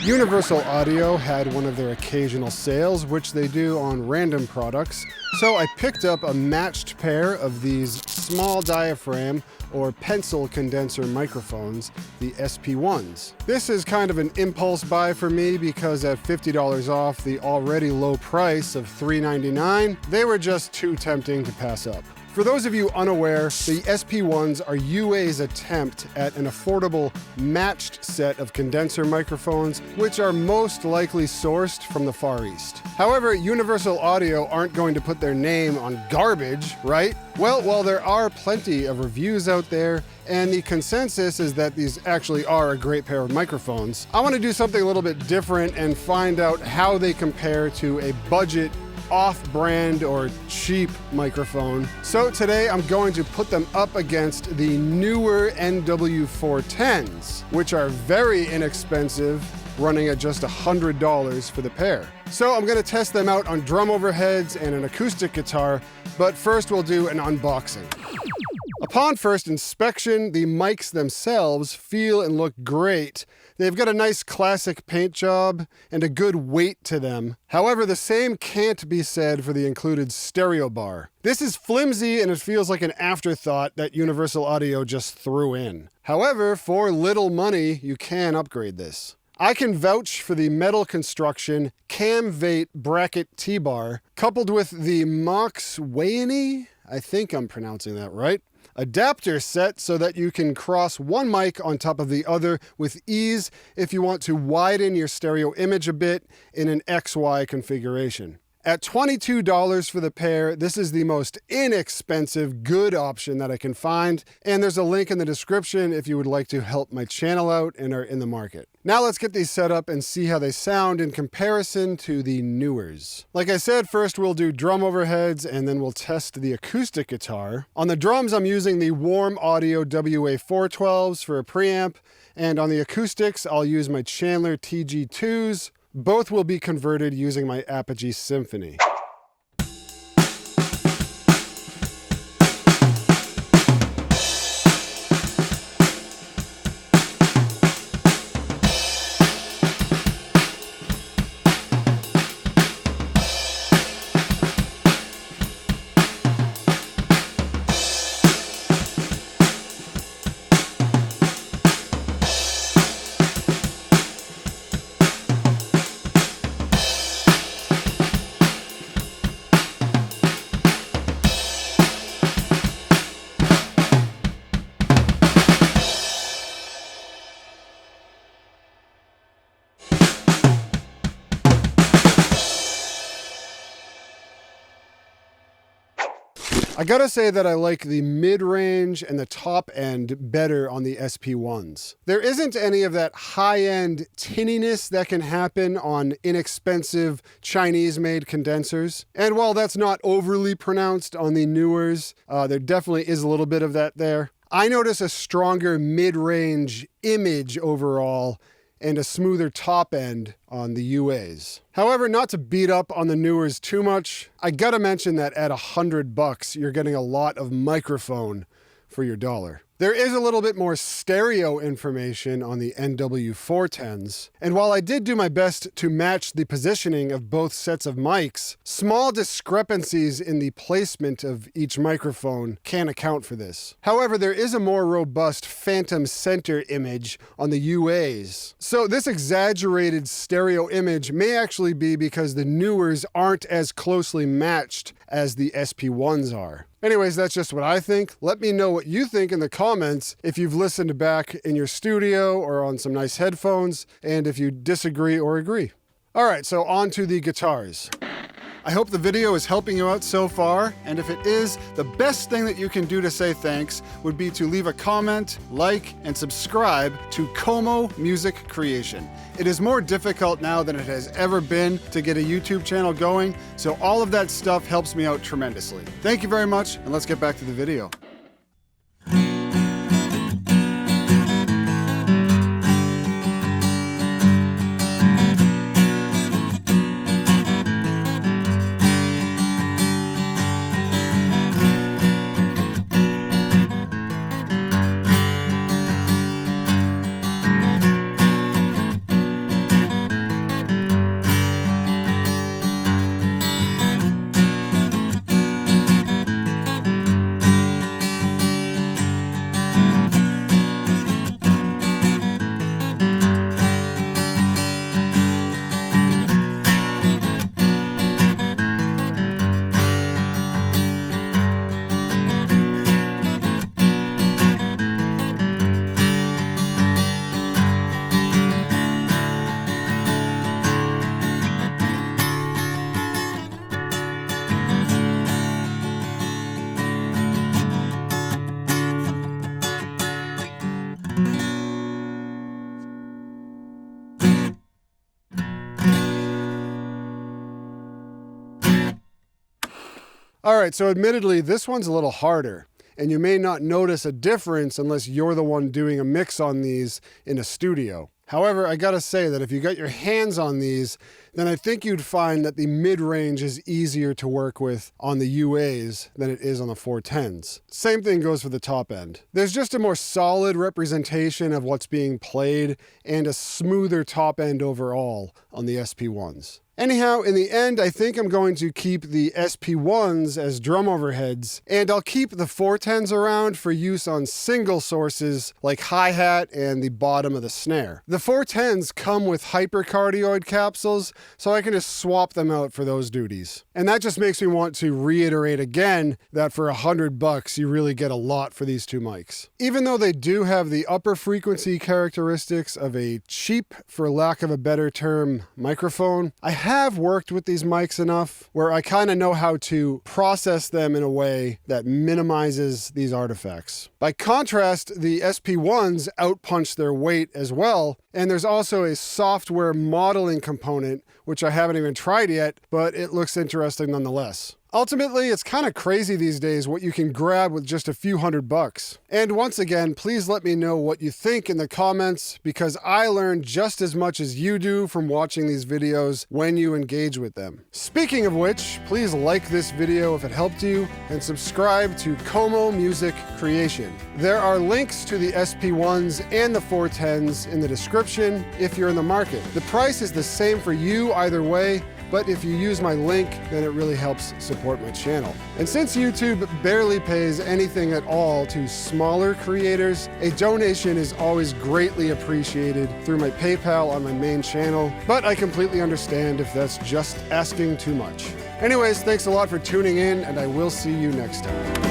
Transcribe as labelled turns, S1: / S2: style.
S1: Universal Audio had one of their occasional sales, which they do on random products, so I picked up a matched pair of these small diaphragm or pencil condenser microphones, the SP-1s. This is kind of an impulse buy for me because at $50 off the already low price of $399, they were just too tempting to pass up. For those of you unaware, the SP-1s are UA's attempt at an affordable matched set of condenser microphones, which are most likely sourced from the Far East. However, Universal Audio aren't going to put their name on garbage, right? Well, while there are plenty of reviews out there, and the consensus is that these actually are a great pair of microphones, I want to do something a little bit different and find out how they compare to a budget off-brand or cheap microphone. So today I'm going to put them up against the Neewer NW-410s, which are very inexpensive, running at just $100 for the pair. So I'm gonna test them out on drum overheads and an acoustic guitar, but first we'll do an unboxing. Upon first inspection, the mics themselves feel and look great. They've got a nice classic paint job and a good weight to them. However, the same can't be said for the included stereo bar. This is flimsy and it feels like an afterthought that Universal Audio just threw in. However, for little money, you can upgrade this. I can vouch for the metal construction Camvate bracket T-bar, coupled with the Moxweyeni, I think I'm pronouncing that right, adapter set so that you can cross one mic on top of the other with ease if you want to widen your stereo image a bit in an XY configuration. At $22 for the pair, this is the most inexpensive, good option that I can find, and there's a link in the description if you would like to help my channel out and are in the market. Now let's get these set up and see how they sound in comparison to the Neewers. Like I said, first we'll do drum overheads and then we'll test the acoustic guitar. On the drums, I'm using the Warm Audio WA412s for a preamp, and on the acoustics, I'll use my Chandler TG2s. Both will be converted using my Apogee Symphony. I gotta say that I like the mid-range and the top end better on the SP-1s. There isn't any of that high-end tinniness that can happen on inexpensive Chinese-made condensers. And while that's not overly pronounced on the Neewers, there definitely is a little bit of that there. I notice a stronger mid-range image overall and a smoother top end on the UAs. However, not to beat up on the Neewers too much, I gotta mention that at $100, you're getting a lot of microphone for your dollar. There is a little bit more stereo information on the NW-410s, and while I did do my best to match the positioning of both sets of mics, small discrepancies in the placement of each microphone can account for this. However, there is a more robust phantom center image on the UAs. So this exaggerated stereo image may actually be because the Neewers aren't as closely matched as the SP-1s are. Anyways, that's just what I think. Let me know what you think in the comments if you've listened back in your studio or on some nice headphones, and if you disagree or agree. All right, so on to the guitars. I hope the video is helping you out so far, and if it is, the best thing that you can do to say thanks would be to leave a comment, like, and subscribe to Como Music Creation. It is more difficult now than it has ever been to get a YouTube channel going, so all of that stuff helps me out tremendously. Thank you very much, and let's get back to the video. All right, so admittedly, this one's a little harder, and you may not notice a difference unless you're the one doing a mix on these in a studio. However, I gotta say that if you got your hands on these, then I think you'd find that the mid-range is easier to work with on the UAs than it is on the 410s. Same thing goes for the top end. There's just a more solid representation of what's being played and a smoother top end overall on the SP-1s. Anyhow, in the end, I think I'm going to keep the SP-1s as drum overheads, and I'll keep the 410s around for use on single sources like hi-hat and the bottom of the snare. The 410s come with hypercardioid capsules, so I can just swap them out for those duties. And that just makes me want to reiterate again that for $100, you really get a lot for these two mics. Even though they do have the upper frequency characteristics of a cheap, for lack of a better term, microphone, I have worked with these mics enough where I kind of know how to process them in a way that minimizes these artifacts. By contrast, the SP-1s outpunch their weight as well, and there's also a software modeling component, which I haven't even tried yet, but it looks interesting nonetheless. Ultimately, it's kind of crazy these days what you can grab with just a few $100. And once again, please let me know what you think in the comments, because I learn just as much as you do from watching these videos when you engage with them. Speaking of which, please like this video if it helped you, and subscribe to Como Music Creation. There are links to the SP-1s and the 410s in the description if you're in the market. The price is the same for you either way, but if you use my link, then it really helps support my channel. And since YouTube barely pays anything at all to smaller creators, a donation is always greatly appreciated through my PayPal on my main channel, but I completely understand if that's just asking too much. Anyways, thanks a lot for tuning in, and I will see you next time.